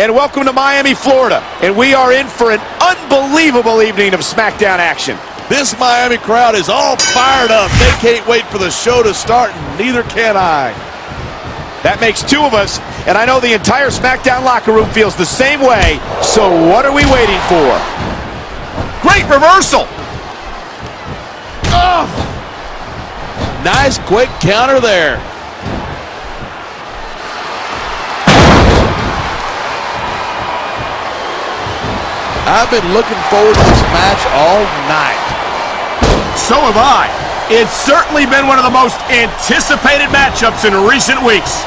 and welcome to Miami, Florida. And we are in for an unbelievable evening of SmackDown action. This Miami crowd is all fired up. They can't wait for the show to start, and neither can I. That makes two of us, and I know the entire SmackDown locker room feels the same way, so what are we waiting for? Great reversal! Oh. Nice quick counter there. I've been looking forward to this match all night. So have I. It's certainly been one of the most anticipated matchups in recent weeks.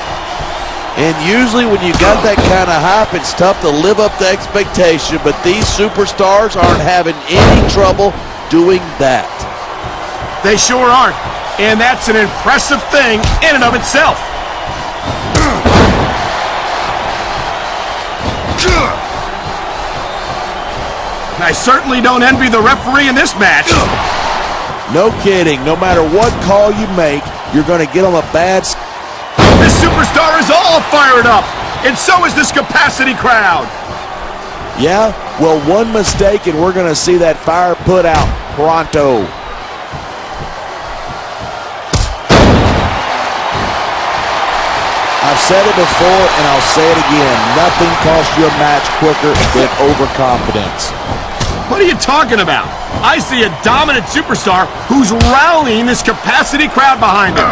And usually when you got that kind of hype, it's tough to live up to expectation, but these superstars aren't having any trouble doing that. They sure aren't, and that's an impressive thing in and of itself. I certainly don't envy the referee in this match. No kidding. No matter what call you make, you're going to get on a bad... This superstar is all fired up, and so is this capacity crowd. Yeah? Well, one mistake, and we're going to see that fire put out pronto. I've said it before, and I'll say it again. Nothing costs you a match quicker than overconfidence. What are you talking about? I see a dominant superstar who's rallying this capacity crowd behind him.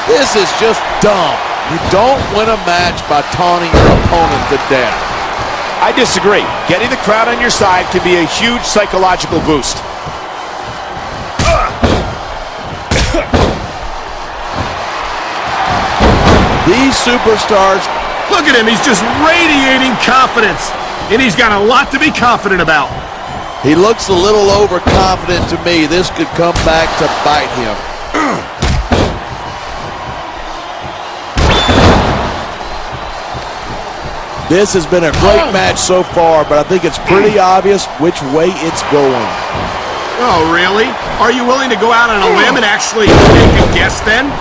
This is just dumb. You don't win a match by taunting your opponent to death. I disagree. Getting the crowd on your side can be a huge psychological boost. These superstars... Look at him. He's just radiating confidence. And he's got a lot to be confident about. He looks a little overconfident to me. This could come back to bite him. This has been a great match so far, but I think it's pretty obvious which way it's going. Oh, really? Are you willing to go out on a limb and actually take a guess then?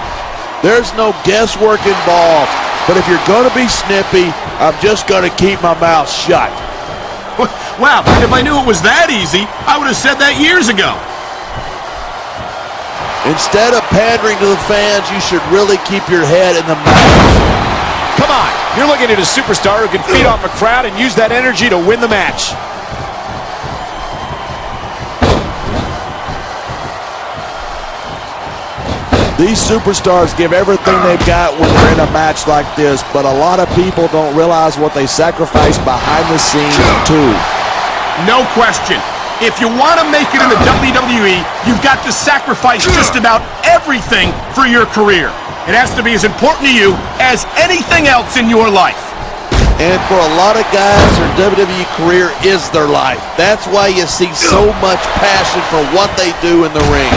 There's no guesswork involved, but if you're going to be snippy, I'm just going to keep my mouth shut. Wow, if I knew it was that easy, I would have said that years ago. Instead of pandering to the fans, you should really keep your head in the match. Come on, you're looking at a superstar who can feed off a crowd and use that energy to win the match. These superstars give everything they've got when they're in a match like this, but a lot of people don't realize what they sacrifice behind the scenes, too. No question. If you want to make it in the WWE, you've got to sacrifice just about everything for your career. It has to be as important to you as anything else in your life. And for a lot of guys, their WWE career is their life. That's why you see so much passion for what they do in the ring.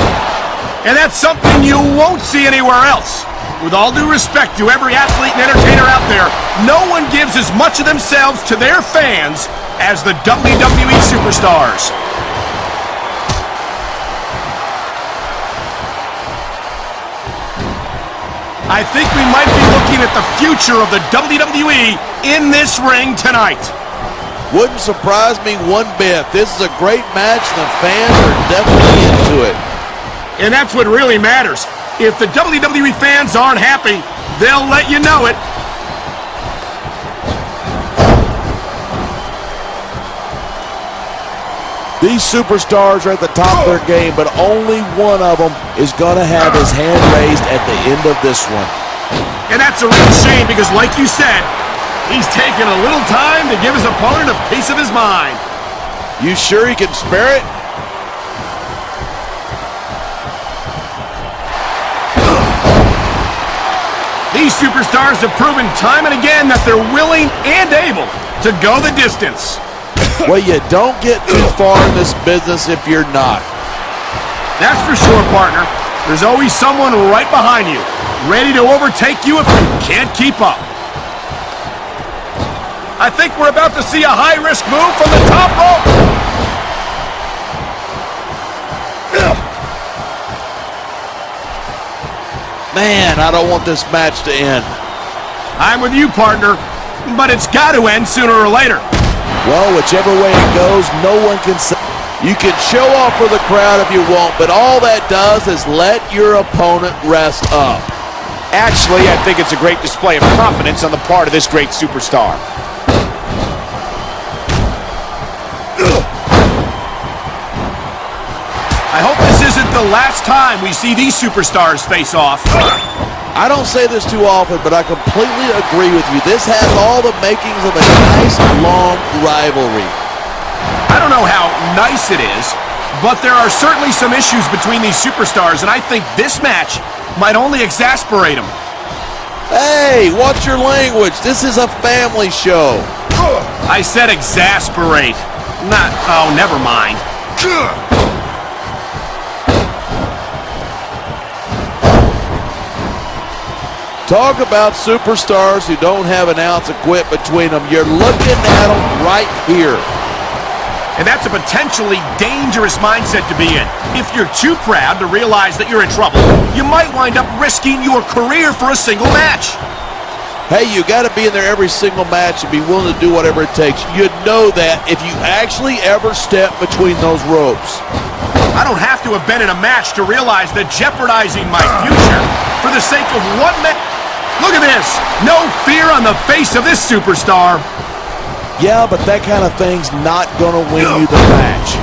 And that's something you won't see anywhere else. With all due respect to every athlete and entertainer out there, no one gives as much of themselves to their fans as the WWE superstars. I think we might be looking at the future of the WWE in this ring tonight. Wouldn't surprise me one bit. This is a great match, and the fans are definitely into it. And that's what really matters. If the WWE fans aren't happy, they'll let you know it. These superstars are at the top of their game, but only one of them is going to have his hand raised at the end of this one. And that's a real shame because, like you said, he's taking a little time to give his opponent a piece of his mind. You sure he can spare it? These superstars have proven time and again that they're willing and able to go the distance. Well, you don't get too far in this business if you're not. That's for sure, partner. There's always someone right behind you, ready to overtake you if you can't keep up. I think we're about to see a high-risk move from the top rope. Man, I don't want this match to end. I'm with you, partner. but it's got to end sooner or later. Well, whichever way it goes, no one can say. You can show off for the crowd if you want, but all that does is let your opponent rest up. Actually, I think it's a great display of confidence on the part of this great superstar. I hope this isn't the last time we see these superstars face off. I don't say this too often, but I completely agree with you. This has all the makings of a nice, long rivalry. I don't know how nice it is, but there are certainly some issues between these superstars, and I think this match might only exasperate them. Hey, watch your language. This is a family show. I said exasperate. Oh, never mind. Talk about superstars who don't have an ounce of quit between them. You're looking at them right here. And that's a potentially dangerous mindset to be in. If you're too proud to realize that you're in trouble, you might wind up risking your career for a single match. Hey, you got to be in there every single match and be willing to do whatever it takes. You'd know that if you actually ever step between those ropes. I don't have to have been in a match to realize that jeopardizing my future for the sake of one match. Look at this. No fear on the face of this superstar. Yeah, but that kind of thing's not going to win you the match.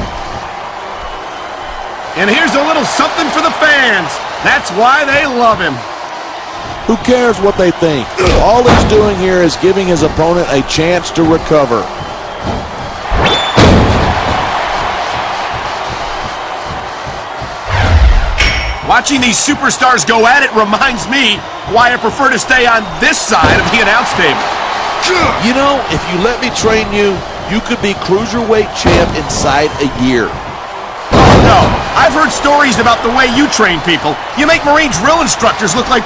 And here's a little something for the fans. That's why they love him. Who cares what they think? All he's doing here is giving his opponent a chance to recover. Watching these superstars go at it reminds me why I prefer to stay on this side of the announce table. You know, if you let me train you, you could be cruiserweight champ inside a year. Oh, no. I've heard stories about the way you train people. You make Marine drill instructors look like...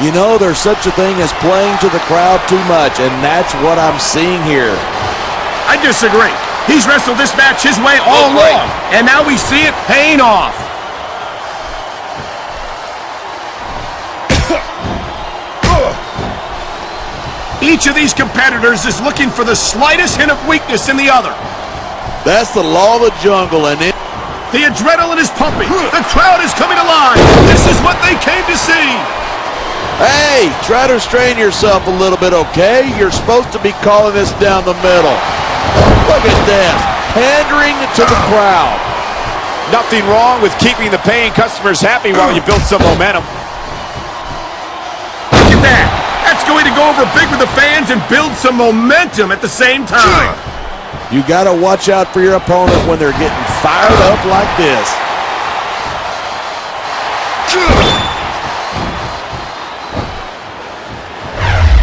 You know, there's such a thing as playing to the crowd too much, and that's what I'm seeing here. I disagree. He's wrestled this match his way all along, and now we see it paying off. Each of these competitors is looking for the slightest hint of weakness in the other. That's the law of the jungle, and the adrenaline is pumping. The crowd is coming alive. This is what they came to see. Hey, try to restrain yourself a little bit, okay? You're supposed to be calling this down the middle. Look at this, pandering to the crowd. Nothing wrong with keeping the paying customers happy while you build some momentum. Look at that. That's going to go over big with the fans and build some momentum at the same time. You got to watch out for your opponent when they're getting fired up like this.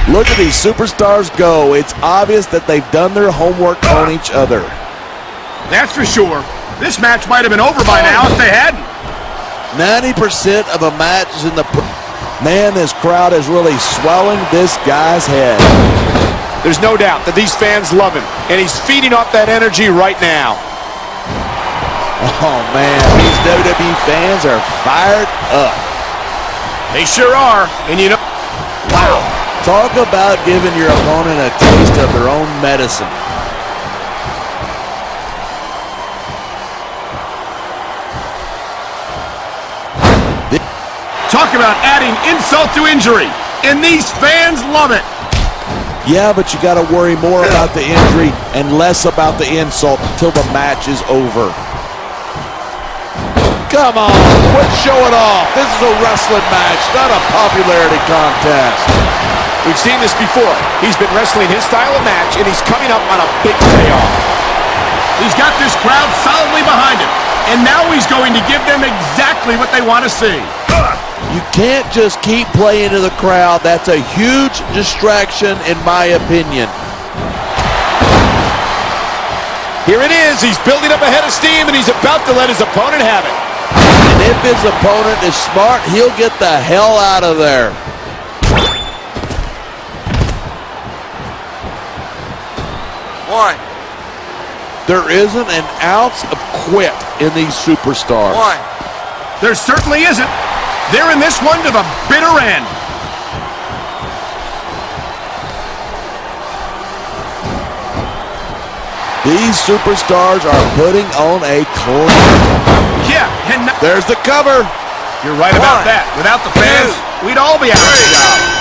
Look at these superstars go. It's obvious that they've done their homework on each other. That's for sure. This match might have been over by now if they hadn't. 90% of a match is in the... Man, this crowd is really swelling this guy's head. There's no doubt that these fans love him, and he's feeding off that energy right now. Oh, man, these WWE fans are fired up. They sure are, and you know... Wow. Talk about giving your opponent a taste of their own medicine. Talk about adding insult to injury, and these fans love it. Yeah, but you got to worry more about the injury and less about the insult until the match is over. Come on, quit showing off. This is a wrestling match, not a popularity contest. We've seen this before. He's been wrestling his style of match, and he's coming up on a big payoff. He's got this crowd solidly behind him, and now he's going to give them exactly what they want to see. You can't just keep playing to the crowd. That's a huge distraction, in my opinion. Here it is. He's building up a head of steam, and he's about to let his opponent have it. And if his opponent is smart, he'll get the hell out of there. Why? There isn't an ounce of quit in these superstars. Why? There certainly isn't. They're in this one to the bitter end. These superstars are putting on a clinic. Yeah, and There's the cover. you're right about that. Without the fans, we'd all be out of a job.